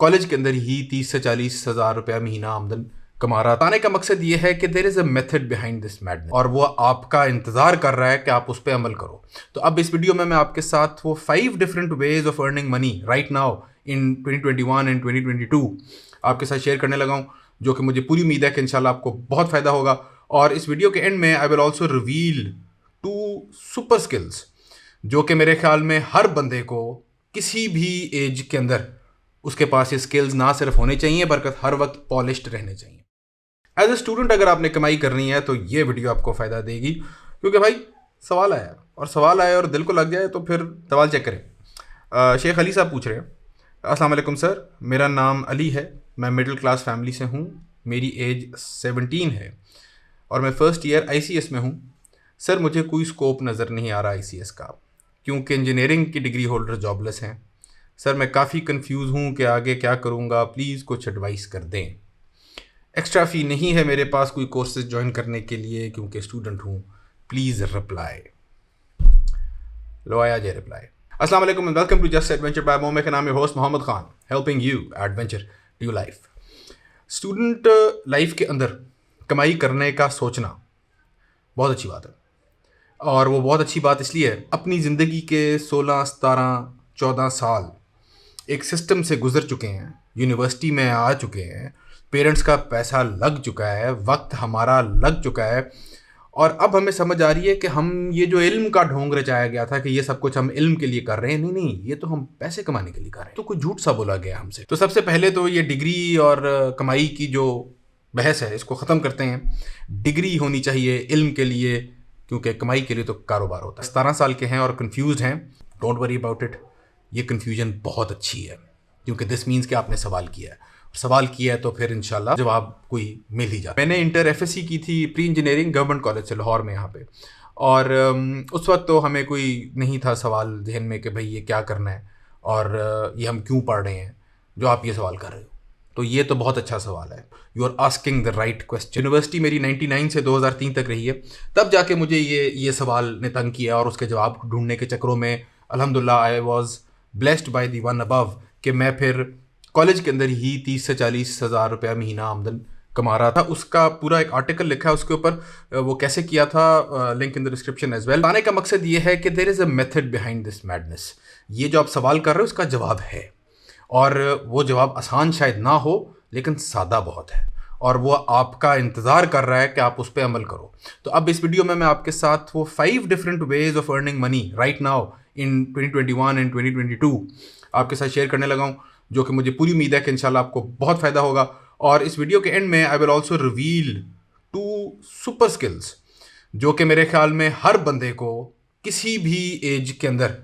College के अंदर ही 30 से 40 हज़ार रुपया महीना आमदन कमा रहा था। आने का मकसद ये है कि there is a method behind this madness और वो आपका इंतज़ार कर रहा है कि आप उस पर अमल करो। तो अब इस वीडियो में मैं आपके साथ वो 5 different ways of earning money right now in 2021 and 2022 आपके साथ शेयर करने लगा हूँ, जो कि मुझे पूरी उम्मीद है कि इंशाल्लाह आपको बहुत फ़ायदा होगा। और इस वीडियो के एंड में I will also reveal 2 super skills जो कि मेरे ख्याल में हर बंदे को किसी भी एज के अंदर उसके पास ये स्किल्स ना सिर्फ होने चाहिए बल्कि हर वक्त पॉलिश्ड रहने चाहिए। एज ए स्टूडेंट अगर आपने कमाई करनी है तो ये वीडियो आपको फ़ायदा देगी, क्योंकि भाई सवाल आया और दिल को लग जाए तो फिर सवाल चेक करें। शेख अली साहब पूछ रहे हैं, अस्सलाम वालेकुम सर, मेरा नाम अली है, मैं मिडिल क्लास फैमिली से हूँ, मेरी एज 17 है और मैं फ़र्स्ट ईयर ICS में हूँ। सर मुझे कोई स्कोप नज़र नहीं आ रहा ICS का, क्योंकि इंजीनियरिंग की डिग्री होल्डर जॉबलेस हैं। सर मैं काफ़ी कंफ्यूज हूँ कि आगे क्या करूँगा, प्लीज़ कुछ एडवाइस कर दें। एक्स्ट्रा फ़ी नहीं है मेरे पास कोई कोर्सेज ज्वाइन करने के लिए क्योंकि स्टूडेंट हूँ, प्लीज़ रिप्लाई। लो आया जे रिप्लाई। अस्सलाम वालेकुम and welcome to just adventure by Mohammed का नाम है host Mohammed Khan, helping you adventure new life. Student life के अंदर कमाई करने का सोचना बहुत अच्छी बात है, और वो बहुत अच्छी बात इसलिए है, अपनी ज़िंदगी के 16, 17, 14 साल एक सिस्टम से गुजर चुके हैं, यूनिवर्सिटी में आ चुके हैं, पेरेंट्स का पैसा लग चुका है, वक्त हमारा लग चुका है, और अब हमें समझ आ रही है कि हम ये जो इल्म का ढोंग रचाया गया था कि ये सब कुछ हम इल्म के लिए कर रहे हैं, नहीं, ये तो हम पैसे कमाने के लिए कर रहे हैं। तो कुछ झूठ सा बोला गया हमसे। तो सबसे पहले तो ये डिग्री और कमाई की जो बहस है इसको ख़त्म करते हैं। डिग्री होनी चाहिए इल्म के लिए, क्योंकि कमाई के लिए तो कारोबार होता है। 17 साल के हैं और कन्फ्यूज़ हैं, डोंट वरी अबाउट इट। ये कन्फ्यूजन बहुत अच्छी है, क्योंकि दिस मीन्स कि आपने सवाल किया है, सवाल किया है तो फिर इंशाल्लाह जवाब कोई मिल ही जाता है। मैंने इंटर FSC की थी, प्री इंजीनियरिंग, गवर्नमेंट कॉलेज से लाहौर में यहाँ पे, और उस वक्त तो हमें कोई नहीं था सवाल जहन में कि भाई ये क्या करना है और ये हम क्यों पढ़ रहे हैं जो आप ये सवाल कर रहे हो। तो ये तो बहुत अच्छा सवाल है, you are asking the right question. University मेरी 99 से 2003 तक रही है, तब जाके मुझे ये सवाल ने तंग किया, और उसके जवाब ढूंढने के चक्रों में अल्हम्दुलिल्लाह I was blessed by the one above कि मैं फिर कॉलेज के अंदर ही 30 से 40 हज़ार रुपया महीना आमदन कमा रहा था। उसका पूरा एक आर्टिकल लिखा है उसके ऊपर, वो कैसे किया था, link in the description as well. आने का मकसद ये है कि there is a method behind this madness. ये जो आप सवाल कर रहे हो उसका जवाब है, और वो जवाब आसान शायद ना हो लेकिन सादा बहुत है, और वो आपका इंतज़ार कर रहा है कि आप उस पर अमल करो। तो अब इस वीडियो में मैं आपके साथ वो 5 different ways of earning money right now in 2021 and 2022 आपके साथ शेयर करने लगा हूँ, जो कि मुझे पूरी उम्मीद है कि इंशाल्लाह आपको बहुत फ़ायदा होगा। और इस वीडियो के एंड में I will also reveal 2 super skills जो कि मेरे ख्याल में हर बंदे को किसी भी एज के अंदर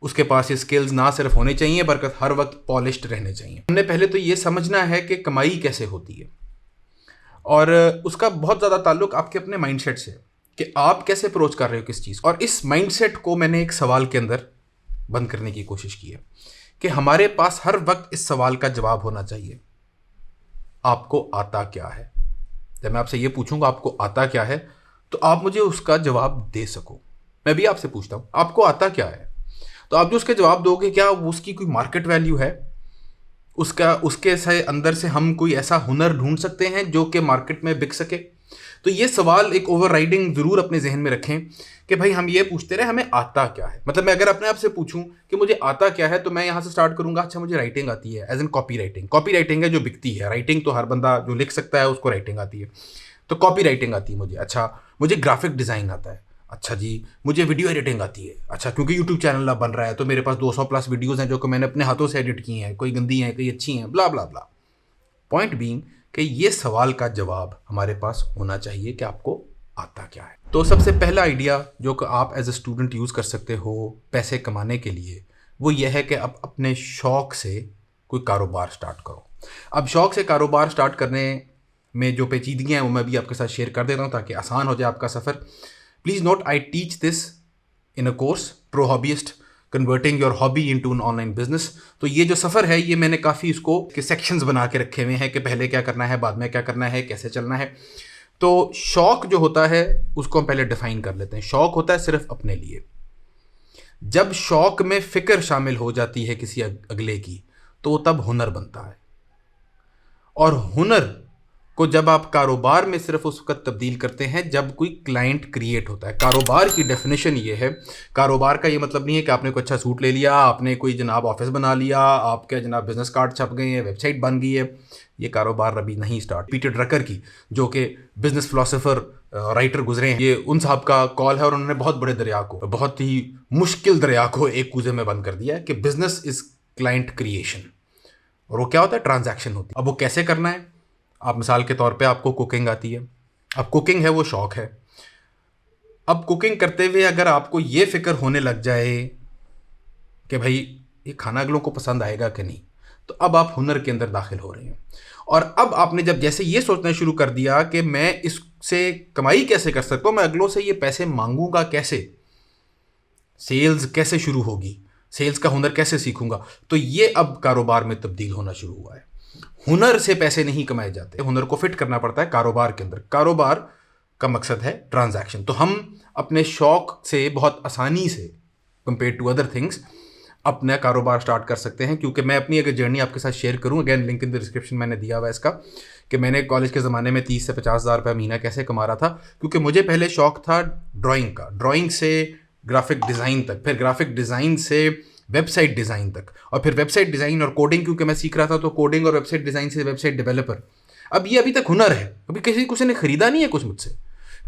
उसके पास ये स्किल्स ना सिर्फ होने चाहिए बल्कि हर वक्त पॉलिश्ड रहने चाहिए। हमने पहले तो ये समझना है कि कमाई कैसे होती है, और उसका बहुत ज़्यादा ताल्लुक आपके अपने माइंडसेट से कि आप कैसे अप्रोच कर रहे हो किस चीज़। और इस माइंडसेट को मैंने एक सवाल के अंदर बंद करने की कोशिश की है कि हमारे पास हर वक्त इस सवाल का जवाब होना चाहिए, आपको आता क्या है। जब मैं आपसे ये पूछूंगा आपको आता क्या है, तो आप मुझे उसका जवाब दे सको। मैं भी आपसे पूछता हूँ आपको आता क्या है, तो आप जो उसके जवाब दोगे क्या उसकी कोई मार्केट वैल्यू है, उसके से अंदर से हम कोई ऐसा हुनर ढूंढ सकते हैं जो कि मार्केट में बिक सके। तो ये सवाल एक ओवरराइडिंग ज़रूर अपने जहन में रखें कि भाई हम ये पूछते रहे हमें आता क्या है। मतलब मैं अगर अपने आप से पूछूं कि मुझे आता क्या है, तो मैं यहाँ से स्टार्ट करूंगा, अच्छा मुझे राइटिंग आती है, एज एन कॉपी राइटिंग है जो बिकती है। राइटिंग तो हर बंदा जो लिख सकता है उसको राइटिंग आती है, तो कॉपी राइटिंग आती है मुझे। अच्छा मुझे ग्राफिक डिज़ाइन आता है, अच्छा जी मुझे वीडियो एडिटिंग आती है, अच्छा क्योंकि यूट्यूब चैनल अब बन रहा है तो मेरे पास 200+ वीडियोज़ हैं जो कि मैंने अपने हाथों से एडिट की हैं, कोई गंदी हैं कोई अच्छी हैं, ब्ला ब्ला ब्ला। पॉइंट बीइंग कि ये सवाल का जवाब हमारे पास होना चाहिए कि आपको आता क्या है। तो सबसे पहला आइडिया जो कि आप एज ए स्टूडेंट यूज़ कर सकते हो पैसे कमाने के लिए, वो ये है कि आप अपने शौक़ से कोई कारोबार स्टार्ट करो। अब शौक़ से कारोबार स्टार्ट करने में जो पेचीदगियाँ हैं वो मैं भी आपके साथ शेयर कर देता हूँ ताकि आसान हो जाए आपका सफ़र। Please note, I teach this in a course pro hobbyist converting your hobby into an online business. तो ये जो सफ़र है ये मैंने काफ़ी इसको के सेक्शंस बना के रखे हुए हैं कि पहले क्या करना है, बाद में क्या करना है, कैसे चलना है। तो शौक़ जो होता है उसको हम पहले डिफ़ाइन कर लेते हैं। शौक़ होता है सिर्फ अपने लिए। जब शौक़ में फ़िक्र शामिल हो जाती है किसी अगले की, तो वो तब हुनर बनता है। और हुनर को जब आप कारोबार में सिर्फ उस वक्त तब्दील करते हैं जब कोई क्लाइंट क्रिएट होता है। कारोबार की डेफिनेशन ये है, कारोबार का ये मतलब नहीं है कि आपने कोई अच्छा सूट ले लिया, आपने कोई जनाब ऑफिस बना लिया, आपके जनाब बिजनेस कार्ड छप गए हैं, वेबसाइट बन गई है। ये कारोबार अभी नहीं स्टार्ट। पीटर ड्रकर की, जो कि बिजनेस फिलोसोफर राइटर गुजरे हैं, ये उन साहब का कॉल है और उन्होंने बहुत बड़े दरिया को, बहुत ही मुश्किल दरिया को एक कूजे में बंद कर दिया है कि बिजनेस इज क्लाइंट क्रिएशन। और वो क्या होता है? ट्रांजैक्शन होती है। अब वो कैसे करना है? आप मिसाल के तौर पे आपको कुकिंग आती है, अब कुकिंग है वो शौक है। अब कुकिंग करते हुए अगर आपको ये फिक्र होने लग जाए कि भाई ये खाना अगलों को पसंद आएगा कि नहीं, तो अब आप हुनर के अंदर दाखिल हो रहे हैं। और अब आपने जब जैसे ये सोचना शुरू कर दिया कि मैं इससे कमाई कैसे कर सकता हूँ, मैं अगलों से ये पैसे मांगूंगा कैसे, सेल्स कैसे शुरू होगी, सेल्स का हुनर कैसे सीखूंगा, तो ये अब कारोबार में तब्दील होना शुरू हुआ है। हुनर से पैसे नहीं कमाए जाते, हुनर को फिट करना पड़ता है कारोबार के अंदर। कारोबार का मकसद है ट्रांजैक्शन। तो हम अपने शौक से बहुत आसानी से कंपेयर टू अदर थिंग्स अपना कारोबार स्टार्ट कर सकते हैं। क्योंकि मैं अपनी अगर जर्नी आपके साथ शेयर करूं, again link in the description मैंने दिया हुआ है इसका, कि मैंने कॉलेज के ज़माने में 30 से 50 हज़ार रुपये महीना कैसे कमा रहा था। क्योंकि मुझे पहले शौक था ड्राइंग का, ड्राइंग से ग्राफिक डिज़ाइन तक, फिर ग्राफिक डिज़ाइन से वेबसाइट डिज़ाइन तक, और फिर वेबसाइट डिज़ाइन और कोडिंग क्योंकि मैं सीख रहा था, तो कोडिंग और वेबसाइट डिज़ाइन से वेबसाइट डेवलपर। अब ये अभी तक हुनर है, अभी किसी ने ख़रीदा नहीं है कुछ मुझसे।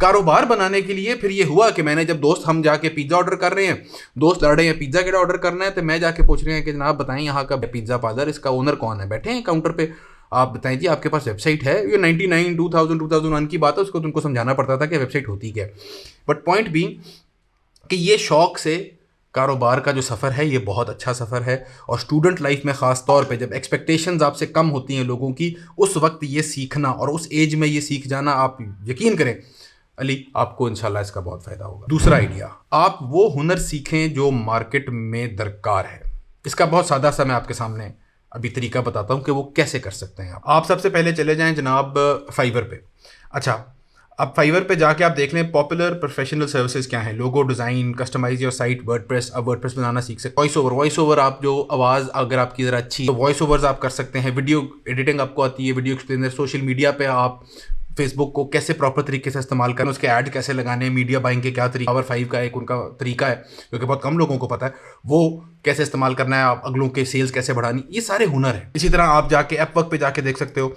कारोबार बनाने के लिए फिर ये हुआ कि मैंने जब दोस्त, हम जाके पिज़्ज़ा ऑर्डर कर रहे हैं, दोस्त लड़ रहे हैं पिज़्ज़ा केड़ा ऑर्डर करना है, तो मैं जाके पूछ रहे हैं कि जनाब बताएं यहाँ का पिज़्ज़ा पार्लर, इसका ओनर कौन है, बैठे हैं काउंटर पे, आप बताएं जी आपके पास वेबसाइट है। ये 99 2001 की बात है, उसको तुमको समझाना पड़ता था कि वेबसाइट होती क्या है। बट पॉइंट भी कि ये शौक से कारोबार का जो सफ़र है ये बहुत अच्छा सफ़र है। और स्टूडेंट लाइफ में ख़ास तौर पे जब एक्सपेक्टेशंस आपसे कम होती हैं लोगों की, उस वक्त ये सीखना और उस एज में ये सीख जाना, आप यकीन करें अली, आपको इंशाल्लाह इसका बहुत फ़ायदा होगा। दूसरा आइडिया, आप वो हुनर सीखें जो मार्केट में दरकार है। इसका बहुत सादा सा मैं आपके सामने अभी तरीका बताता हूँ कि वो कैसे कर सकते हैं। आप सबसे पहले चले जाएं जनाब फाइवर पे। अच्छा, अब फाइवर पे जाके आप देख लें पॉपुलर प्रोफेशनल सर्विसेज क्या हैं। Logo design, customise your site, WordPress. अब वर्डप्रेस बनाना सीख सकते। वॉइस ओवर आप जो आवाज़ अगर आपकी ज़रा अच्छी तो वॉइस ओवर्स आप कर सकते हैं। वीडियो एडिटिंग आपको आती है, वीडियो एक्सप्लेनर। सोशल मीडिया पे आप फेसबुक को कैसे प्रॉपर तरीके से इस्तेमाल करना, उसके ऐड कैसे लगाने, मीडिया बाइंग के क्या तरीका, पावर 5 का एक उनका तरीका है जो कि बहुत कम लोगों को पता है, वो कैसे इस्तेमाल करना है, आप अगलों के सेल्स कैसे बढ़ानी, ये सारे हुनर हैं। इसी तरह आप जाके एपवर्क पे जाके देख सकते हो,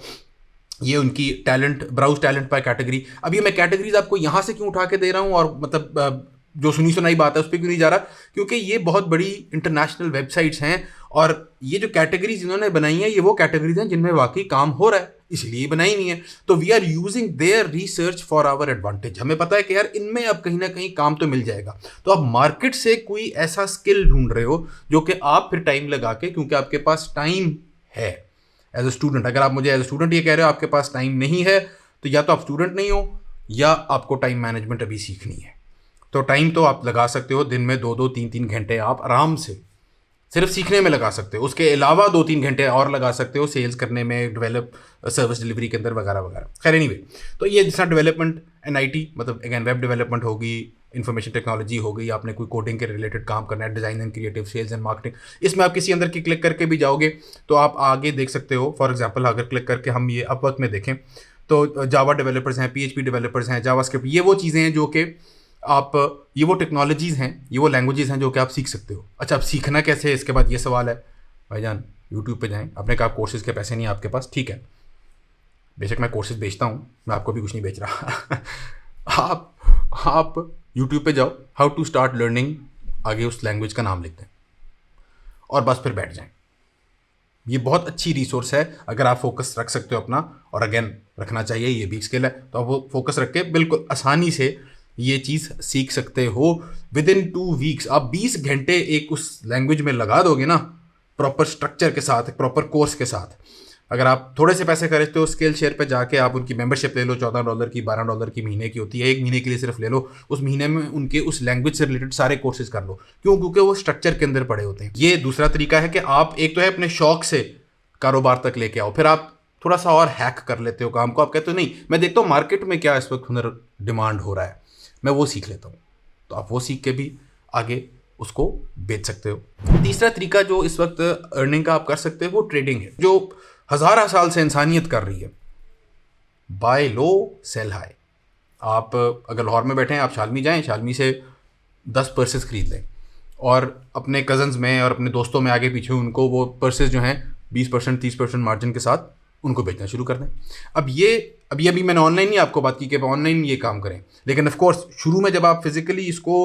ये उनकी टैलेंट, ब्राउज टैलेंट पर कैटेगरी। अब ये मैं कैटेगरीज आपको यहाँ से क्यों उठा के दे रहा हूँ और मतलब जो सुनी सुनाई बात है उस पर क्यों नहीं जा रहा, क्योंकि ये बहुत बड़ी इंटरनेशनल वेबसाइट्स हैं और ये जो कैटेगरीज इन्होंने बनाई हैं ये वो कैटेगरीज हैं जिनमें वाकई काम हो रहा है, इसलिए बनाई हुई है। तो we are using their research for our advantage. हमें पता है कि यार इनमें अब कहीं ना कहीं काम तो मिल जाएगा। तो आप मार्केट से कोई ऐसा स्किल ढूंढ रहे हो जो कि आप फिर टाइम लगा के, क्योंकि आपके पास टाइम है एज अ स्टूडेंट। अगर आप मुझे एज अ स्टूडेंट ये कह रहे हो आपके पास टाइम नहीं है, तो या तो आप स्टूडेंट नहीं हो या आपको टाइम मैनेजमेंट अभी सीखनी है। तो टाइम तो आप लगा सकते हो, दिन में 2-2 3-3 घंटे आप आराम से सिर्फ सीखने में लगा सकते हो। उसके अलावा 2-3 घंटे और लगा सकते हो सेल्स करने में, डेवलप सर्विस डिलीवरी के अंदर वगैरह वगैरह। खैर एनीवे, तो ये जिस तरह डेवलपमेंट NIT मतलब अगेन वेब डेवलपमेंट होगी, इंफॉर्मेशन टेक्नोलॉजी हो गई, आपने कोई कोडिंग के रिलेटेड काम करना है, design and creative, sales and marketing, इसमें आप किसी अंदर की क्लिक करके भी जाओगे तो आप आगे देख सकते हो। फॉर एग्जांपल अगर क्लिक करके हम ये अपवर्क में देखें तो जावा डेवलपर्स हैं, PHP डेवलपर्स हैं, जावास्क्रिप्ट, ये वो चीज़ें हैं जो कि आप, ये वो टेक्नोलॉजीज़ हैं, ये वो लैंग्वेजेस हैं जो कि आप सीख सकते हो। अच्छा, अब सीखना कैसे है, इसके बाद ये सवाल है भाईजान, यूट्यूब पे जाएं। आपने कहा कोर्सेज़ के पैसे नहीं आपके पास, ठीक है, बेशक मैं कोर्सेज बेचता हूँ, मैं आपको भी कुछ नहीं बेच रहा। आप यूट्यूब पे जाओ, हाउ टू स्टार्ट लर्निंग, आगे उस लैंग्वेज का नाम लिख दें और बस फिर बैठ जाएं। ये बहुत अच्छी रिसोर्स है अगर आप फोकस रख सकते हो अपना, और अगेन रखना चाहिए, ये भी स्किल है। तो आप वो फोकस रख के बिल्कुल आसानी से ये चीज़ सीख सकते हो। विद इन 2 वीक्स आप 20 घंटे एक उस लैंग्वेज में लगा दोगे ना, प्रॉपर स्ट्रक्चर के साथ, प्रॉपर कोर्स के साथ। अगर आप थोड़े से पैसे खर्चते हो, स्किल शेयर पे जाके आप उनकी मेंबरशिप ले लो, $14 की, $12 की महीने की होती है, 1 महीने के लिए सिर्फ ले लो। उस महीने में उनके उस लैंग्वेज से रिलेटेड सारे कोर्सेज कर लो। क्यों? क्योंकि वो स्ट्रक्चर के अंदर पड़े होते हैं। ये दूसरा तरीका है कि आप एक तो है अपने शौक से कारोबार तक लेके आओ, फिर आप थोड़ा सा और हैक कर लेते हो काम को। आप कहते हो नहीं, मैं देखता हूँ मार्केट में क्या इस वक्त हुनर डिमांड हो रहा है, मैं वो सीख लेता हूँ। तो आप वो सीख के भी आगे उसको बेच सकते हो। तीसरा तरीका जो इस वक्त अर्निंग का आप कर सकते हो वो ट्रेडिंग है, जो हज़ारों साल से इंसानियत कर रही है। बाय लो सेल हाई। आप अगर लाहौर में बैठे हैं, आप शालमी जाएं, शालमी से 10 पर्सेस खरीद लें और अपने कज़न्स में और अपने दोस्तों में आगे पीछे उनको वो पर्सेस जो हैं 20% 30% मार्जिन के साथ उनको बेचना शुरू कर दें। अब ये अभी मैंने ऑनलाइन ही आपको बात की कि ऑनलाइन ये काम करें, लेकिन ऑफ कोर्स शुरू में जब आप फिजिकली इसको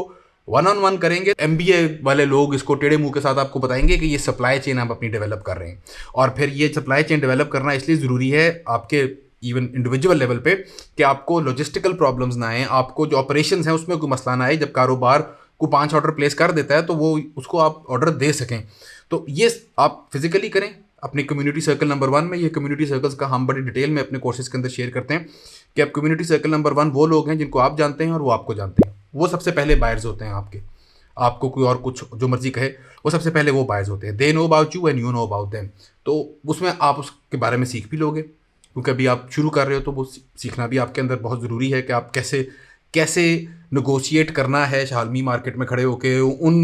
वन ऑन वन करेंगे, MBA वाले लोग इसको टेढ़े मुंह के साथ आपको बताएंगे कि ये सप्लाई चेन आप अपनी डेवलप कर रहे हैं। और फिर ये सप्लाई चेन डेवलप करना इसलिए ज़रूरी है आपके इवन इंडिविजुअल लेवल पे कि आपको लॉजिस्टिकल प्रॉब्लम्स ना आए, आपको जो ऑपरेशंस हैं उसमें कोई मसला ना आए। जब कारोबार को 5 ऑर्डर प्लेस कर देता है तो वो उसको आप ऑर्डर दे सकें। तो ये आप फिजिकली करें अपनी कम्युनिटी सर्कल नंबर 1 में। ये कम्युनिटी सर्कल्स का हम बड़ी डिटेल में अपने कोर्सेज के अंदर शेयर करते हैं कि आप कम्युनिटी सर्कल नंबर 1 वो लोग हैं जिनको आप जानते हैं और वो आपको जानते हैं। वो सबसे पहले बायर्स होते हैं आपको कोई और कुछ जो मर्जी कहे, वो सबसे पहले वो बायर्स होते हैं। They know about you and you know about them. तो उसमें आप उसके बारे में सीख भी लोगे, क्योंकि अभी आप शुरू कर रहे हो तो वो सीखना भी आपके अंदर बहुत ज़रूरी है कि आप कैसे नेगोशिएट करना है शालमी मार्केट में खड़े होकर उन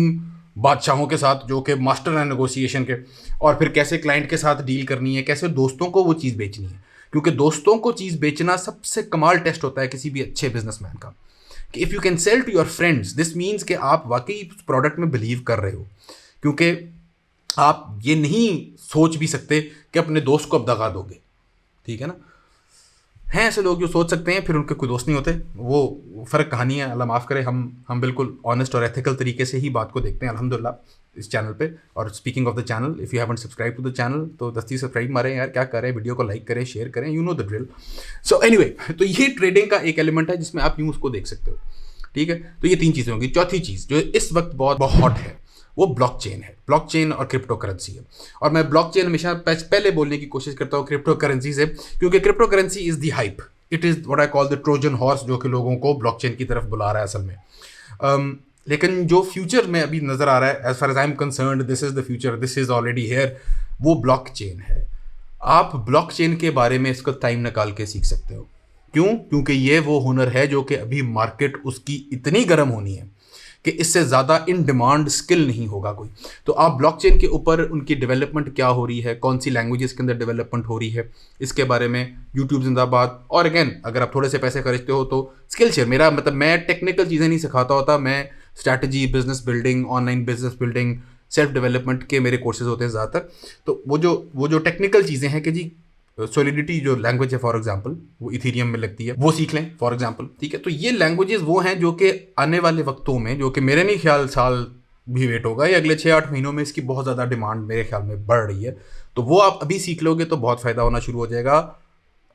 बादशाहों के साथ जो कि मास्टर हैं नेगोशिएशन के, और फिर कैसे क्लाइंट के साथ डील करनी है, कैसे दोस्तों को वो चीज़ बेचनी है। क्योंकि दोस्तों को चीज़ बेचना सबसे कमाल टेस्ट होता है किसी भी अच्छे बिजनेसमैन का, कि if you can sell to your friends, this means कि आप वाकई प्रोडक्ट में बिलीव कर रहे हो। क्योंकि आप ये नहीं सोच भी सकते कि अपने दोस्त को अब दगा दोगे, ठीक है ना। हैं ऐसे लोग जो सोच सकते हैं, फिर उनके कोई दोस्त नहीं होते। वो फ़र्क कहानी है, अल्लाह माफ़ करे। हम बिल्कुल ऑनेस्ट और एथिकल तरीके से ही बात को देखते हैं अल्हम्दुलिल्लाह इस चैनल पे। और speaking of the channel, if you haven't subscribe to the channel तो दस्ती सब्सक्राइब मारें यार, क्या करें, वीडियो को लाइक करें, शेयर करें, you know the drill. So anyway, तो ये ट्रेडिंग का एक एलिमेंट है जिसमें आप यूँ उसको देख सकते हो, ठीक है। तो ये 3 चीज़ें होंगी। चौथी चीज़ जो इस वक्त बहुत हॉट है वो ब्लॉकचेन है। ब्लॉकचेन और क्रिप्टो करेंसी है। और मैं ब्लॉकचेन हमेशा पहले बोलने की कोशिश करता हूँ क्रिप्टो करेंसी से, क्योंकि crypto currency is the hype, it is what I call the Trojan horse, जो कि लोगों को ब्लॉकचेन की तरफ बुला रहा है असल में। लेकिन जो फ्यूचर में अभी नज़र आ रहा है, as far as I am concerned, this is the future, this is already here, वो ब्लॉकचेन है। आप ब्लॉकचेन के बारे में इसका टाइम निकाल के सीख सकते हो। क्यों? क्योंकि ये वो हुनर है जो कि अभी मार्केट उसकी इतनी गर्म होनी है कि इससे ज़्यादा इन डिमांड स्किल नहीं होगा कोई। तो आप ब्लॉकचेन के ऊपर उनकी डेवलपमेंट क्या हो रही है, कौन सी लैंग्वेजेस के अंदर डेवलपमेंट हो रही है, इसके बारे में यूट्यूब जिंदाबाद। और अगेन, अगर आप थोड़े से पैसे खर्चते हो तो स्किल शेयर, मेरा मतलब मैं टेक्निकल चीज़ें नहीं सिखाता होता, मैं strategy, business building, online business building, self development के मेरे कोर्सेज होते हैं ज़्यादातर। तो वो जो टेक्निकल चीज़ें हैं कि जी सॉलिडिटी जो लैंग्वेज है फॉर एग्जांपल वो इथेरियम में लगती है, वो सीख लें फॉर एग्जांपल, ठीक है। तो ये लैंग्वेजेस वो हैं जो कि आने वाले वक्तों में, जो कि मेरे नहीं ख्याल साल भी वेट होगा, या अगले 6-8 महीनों में इसकी बहुत ज़्यादा डिमांड मेरे ख्याल में बढ़ रही है। तो वो आप अभी सीख लोगे तो बहुत फ़ायदा होना शुरू हो जाएगा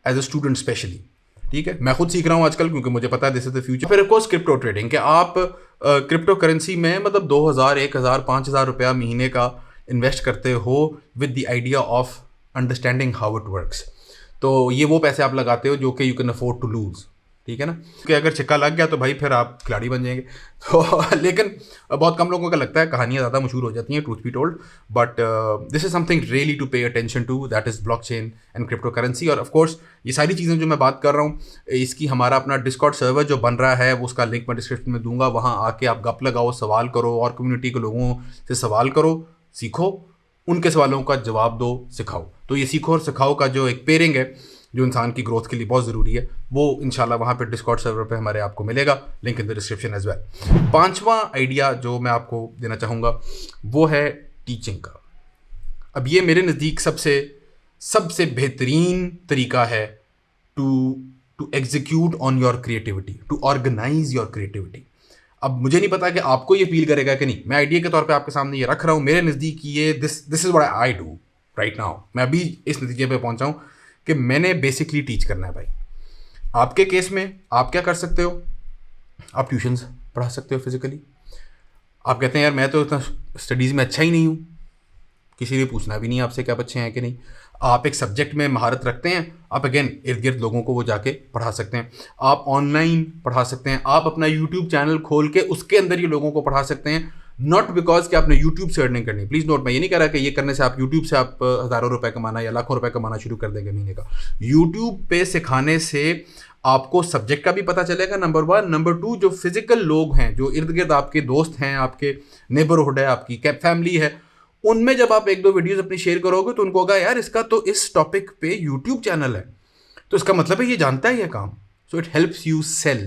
एज अ स्टूडेंट स्पेशली, ठीक है। मैं खुद सीख रहा हूँ आजकल क्योंकि मुझे पता है दिस इज द फ्यूचर। फिर ऑफकोर्स क्रिप्टो ट्रेडिंग, कि आप क्रिप्टो करेंसी में मतलब 2000, 1000, 5000 रुपया महीने का इन्वेस्ट करते हो with the idea of understanding how it works. तो ये वो पैसे आप लगाते हो जो कि you can afford to lose, ठीक है ना। कि अगर छिक्का लग गया तो भाई फिर आप खिलाड़ी बन जाएंगे। तो लेकिन बहुत कम लोगों का लगता है, कहानियाँ ज़्यादा मशहूर हो जाती हैं, truth be told. But this is something really to pay attention to, that is blockchain and crypto currency. और ऑफ कोर्स ये सारी चीज़ें जो मैं बात कर रहा हूँ, इसकी हमारा अपना डिस्कॉर्ड सर्वर जो बन रहा है, वो उसका लिंक मैं डिस्क्रिप्शन में दूंगा। वहाँ आके आप गप लगाओ, सवाल करो, और कम्युनिटी के लोगों से सवाल करो, सीखो, उनके सवालों का जवाब दो, सिखाओ। तो ये सीखो और सिखाओ का जो एक पेयरिंग है जो इंसान की ग्रोथ के लिए बहुत ज़रूरी है, वो इंशाल्लाह वहाँ पे डिस्कॉर्ड सर्वर पे हमारे आपको मिलेगा, link in the description as well. 5वां आइडिया जो मैं आपको देना चाहूँगा वो है टीचिंग का। अब ये मेरे नज़दीक सबसे बेहतरीन तरीका है to execute on your creativity, to organise your creativity. अब मुझे नहीं पता कि आपको ये फील करेगा कि नहीं, मैं आइडिया के तौर पे आपके सामने ये रख रहा हूँ। मेरे नज़दीक ये this is what I do right now. मैं अभी इस नतीजे पे पहुँचा हूँ कि मैंने बेसिकली टीच करना है भाई। आपके केस में आप क्या कर सकते हो, आप ट्यूशन्स पढ़ा सकते हो फिजिकली। आप कहते हैं यार मैं तो इतना स्टडीज़ में अच्छा ही नहीं हूँ, किसी ने पूछना भी नहीं आपसे कि आप अच्छे हैं कि नहीं। आप एक सब्जेक्ट में महारत रखते हैं, आप अगेन इर्द गिर्द लोगों को वो जाके पढ़ा सकते हैं। आप ऑनलाइन पढ़ा सकते हैं, आप अपना यूट्यूब चैनल खोल के उसके अंदर ये लोगों को पढ़ा सकते हैं। नॉट बिकॉज कि आपने यूट्यूब से अर्निंग करनी। प्लीज नोट, मैं ये नहीं कह रहा कि ये करने से आप यूट्यूब से आप हज़ारों रुपए कमाना या लाखों रुपए कमाना शुरू कर देंगे महीने का। यूट्यूब पे सिखाने से आपको सब्जेक्ट का भी पता चलेगा, नंबर 1। नंबर 2, जो फिजिकल लोग हैं, जो इर्द गिर्द आपके दोस्त हैं, आपके नेबरहुड है, आपकी कैब फैमिली है, उनमें जब आप 1-2 वीडियोस अपनी शेयर करोगे तो उनको होगा यार इसका तो इस टॉपिक पे यूट्यूब चैनल है, तो इसका मतलब है ये जानता है ये काम। So it helps you sell,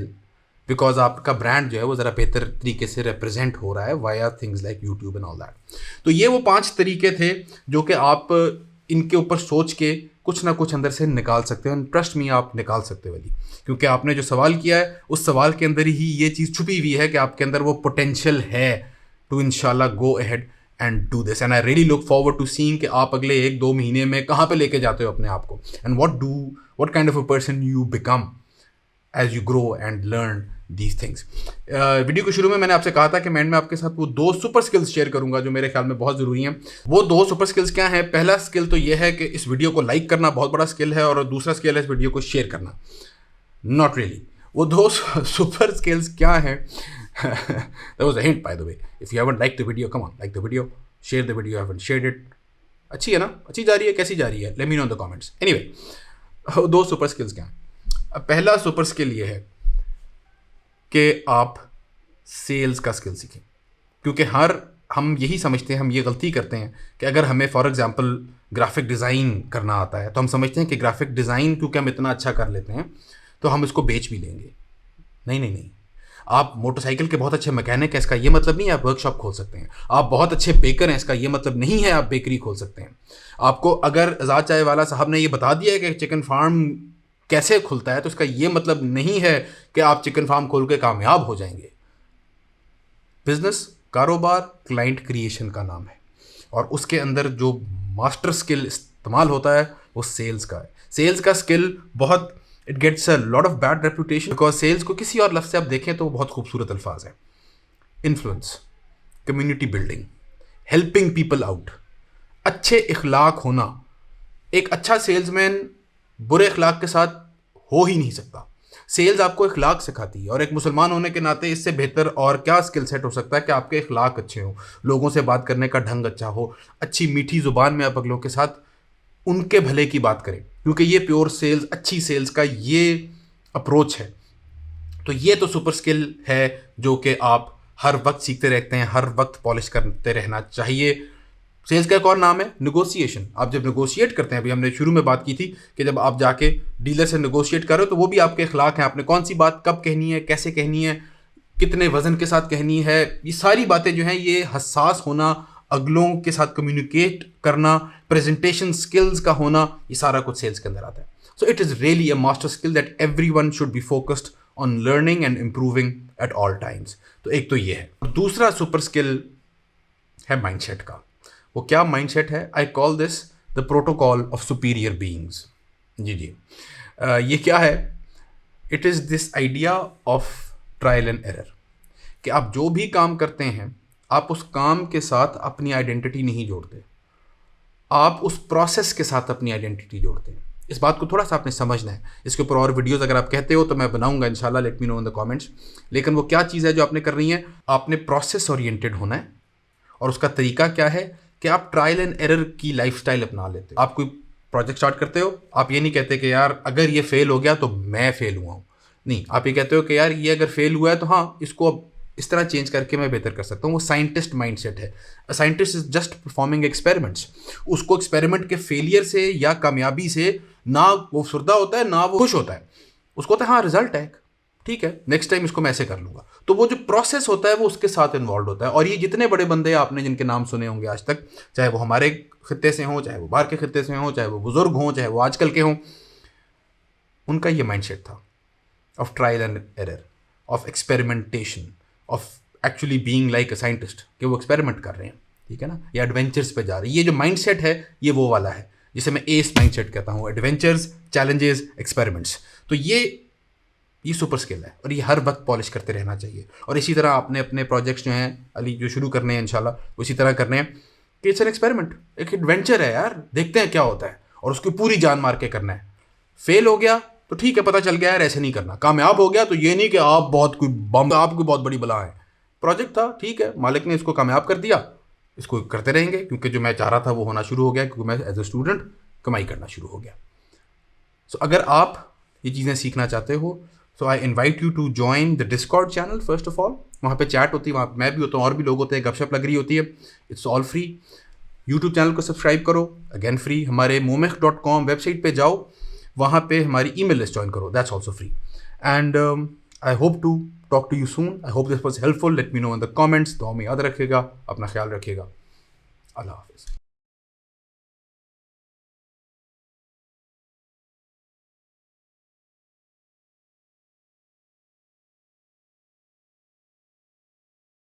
because आपका ब्रांड जो है वो ज़रा बेहतर तरीके से रिप्रेजेंट हो रहा है via things like YouTube and all that. तो ये वो 5 तरीके थे जो कि आप इनके ऊपर सोच के कुछ ना कुछ अंदर से निकाल सकते हो। ट्रस्ट मी, आप निकाल सकते हो वली, क्योंकि आपने जो सवाल किया है उस सवाल के अंदर ही ये चीज़ छुपी हुई है कि आपके अंदर वो पोटेंशियल है टू इंशाल्लाह go ahead and do this. And I really look forward to seeing कि आप अगले 1-2 महीने में कहाँ पे लेके जाते हो अपने आप को, and what kind of a person you become as you grow and learn these things. Video के शुरू में मैंने आपसे कहा था कि मैं आपके साथ वो 2 सुपर स्किल्स शेयर करूंगा जो मेरे ख्याल में बहुत ज़रूरी हैं। वो 2 सुपर स्किल्स क्या हैं? पहला स्किल तो ये है कि इस वीडियो को लाइक करना बहुत बड़ा स्किल है, और दूसरा स्किल है इस वीडियो को शेयर करना। Not really. वो 2 सुपर स्किल्स क्या हैं? That was a hint, by the way. If you haven't liked the video, come on, like the video, share the video, haven't shared it. अच्छी है ना? अच्छी जा रही है? कैसी जा रही है? Let me know in the comments. Anyway, 2 super skills क्या हैं? पहला सुपर स्किल ये है कि आप सेल्स का स्किल सीखें, क्योंकि हम यही समझते हैं, हम ये गलती करते हैं कि अगर हमें फॉर एग्जांपल ग्राफिक डिज़ाइन करना आता है तो हम समझते हैं कि ग्राफिक डिज़ाइन क्योंकि हम इतना अच्छा कर लेते हैं तो हम इसको बेच भी लेंगे। नहीं नहीं नहीं, आप मोटरसाइकिल के बहुत अच्छे मैकेनिक हैं इसका ये मतलब नहीं है आप वर्कशॉप खोल सकते हैं। आप बहुत अच्छे बेकर हैं इसका ये मतलब नहीं है आप बेकरी खोल सकते हैं। आपको अगर आज़ाद चाय वाला साहब ने ये बता दिया है कि चिकन फार्म कैसे खुलता है तो इसका ये मतलब नहीं है कि आप चिकन फार्म खोल के कामयाब हो जाएंगे। बिजनेस, कारोबार, क्लाइंट क्रिएशन का नाम है, और उसके अंदर जो मास्टर स्किल इस्तेमाल होता है वो सेल्स का है। सेल्स का स्किल बहुत it gets a lot of bad reputation, because sales को किसी और लफ्ज़ से आप देखें तो वो बहुत खूबसूरत अल्फाज है। Influence, community building, helping people out, अच्छे इखलाक होना। एक अच्छा सेल्समैन बुरे इखलाक के साथ हो ही नहीं सकता। सेल्स आपको इखलाक सिखाती है, और एक मुसलमान होने के नाते इससे बेहतर और क्या स्किल सेट हो सकता है कि आपके इखलाक अच्छे हों, लोगों से बात करने का ढंग अच्छा हो, अच्छी मीठी ज़ुबान में आप अगलों के साथ उनके भले की बात करें, क्योंकि ये प्योर सेल्स, अच्छी सेल्स का ये अप्रोच है। तो ये तो सुपर स्किल है जो कि आप हर वक्त सीखते रहते हैं, हर वक्त पॉलिश करते रहना चाहिए। सेल्स का एक और नाम है नेगोशिएशन। आप जब नेगोशिएट करते हैं, अभी हमने शुरू में बात की थी कि जब आप जाके डीलर से नेगोशिएट कर रहे हो तो वो भी आपके इखलाक हैं, आपने कौन सी बात कब कहनी है, कैसे कहनी है, कितने वजन के साथ कहनी है, ये सारी बातें जो हैं ये हसास होना, अगलों के साथ कम्युनिकेट करना, प्रेजेंटेशन स्किल्स का होना, ये सारा कुछ सेल्स के अंदर आता है। So it is really a master skill that everyone should be focused on learning and improving at all times. तो एक तो ये है। दूसरा सुपर स्किल है माइंडसेट का। वो क्या माइंडसेट है? I call this the protocol of superior beings. जी ये क्या है? It is this idea of trial and error, कि आप जो भी काम करते हैं आप उस काम के साथ अपनी आइडेंटिटी नहीं जोड़ते, आप उस प्रोसेस के साथ अपनी आइडेंटिटी जोड़ते हैं। इस बात को थोड़ा सा आपने समझना है। इसके ऊपर और वीडियोस अगर आप कहते हो तो मैं बनाऊंगा इंशाल्लाह, late me know in the comments. लेकिन वो क्या चीज़ है जो आपने करनी है? आपने प्रोसेस ओरिएंटेड होना है, और उसका तरीका क्या है कि आप ट्रायल एंड एरर की लाइफस्टाइल अपना लेते हो। आप कोई प्रोजेक्ट स्टार्ट करते हो, आप ये नहीं कहते कि यार अगर ये फेल हो गया तो मैं फेल हुआ हूँ। नहीं, आप ये कहते हो कि यार ये अगर फेल हुआ है तो हाँ इसको अब इस तरह चेंज करके मैं बेहतर कर सकता हूँ। वो साइंटिस्ट माइंडसेट है। Scientist is just performing experiments. उसको एक्सपेरिमेंट के फेलियर से या कामयाबी से ना वो फुर्दा होता है ना वो खुश होता है। उसको होता है हाँ रिजल्ट है, ठीक है नेक्स्ट टाइम इसको मैं ऐसे कर लूँगा। तो वो जो प्रोसेस होता है वो उसके साथ इन्वॉल्व होता है। और ये जितने बड़े बंदे आपने जिनके नाम सुने होंगे आज तक, चाहे वो हमारे खित्ते से हों, चाहे वो बाहर के खित्ते से हों, चाहे वो बुजुर्ग हों, चाहे वो आजकल के हों, उनका ये माइंडसेट था of trial and error, of experimentation, of actually being like a scientist, कि वो एक्सपेरिमेंट कर रहे हैं, ठीक है ना, या एडवेंचर्स पे जा रहे हैं। ये जो माइंडसेट है ये वो वाला है जिसे मैं एस माइंडसेट कहता हूँ, एडवेंचर्स, चैलेंजेस, एक्सपेरिमेंट्स। तो ये सुपर स्किल है और ये हर वक्त पॉलिश करते रहना चाहिए। और इसी तरह आपने अपने प्रोजेक्ट्स जो हैं अली जो शुरू करने हैं इंशाल्लाह उसी तरह करने हैं कि इट्स एन एक्सपेरिमेंट, एक एडवेंचर है यार, देखते हैं क्या होता है, और उसकी पूरी जान मार के करना है। फेल हो गया तो ठीक है, पता चल गया यार ऐसे नहीं करना। कामयाब हो गया तो ये नहीं कि आप बहुत कोई बम, आप कोई बहुत बड़ी बला है, प्रोजेक्ट था, ठीक है, मालिक ने इसको कामयाब कर दिया, इसको करते रहेंगे, क्योंकि जो मैं चाह रहा था वो होना शुरू हो गया, क्योंकि मैं एज ए स्टूडेंट कमाई करना शुरू हो गया। सो अगर आप ये चीज़ें सीखना चाहते हो, so I invite you to join the Discord channel first of all. वहाँ पे चैट होती है, वहाँ मैं भी होता हूँ और भी लोग होते हैं, गपशप लग रही होती है, it's all free. YouTube channel को सब्सक्राइब करो, अगेन फ्री। हमारे momex.com वेबसाइट पे जाओ, वहाँ पे हमारी ईमेल लिस्ट ज्वाइन करो, that's also free. And I hope to talk to you soon. I hope this was helpful. Let me know in the comments. दुआ में याद रखिएगा, अपना ख्याल रखिएगा। अल्लाह हाफिज़।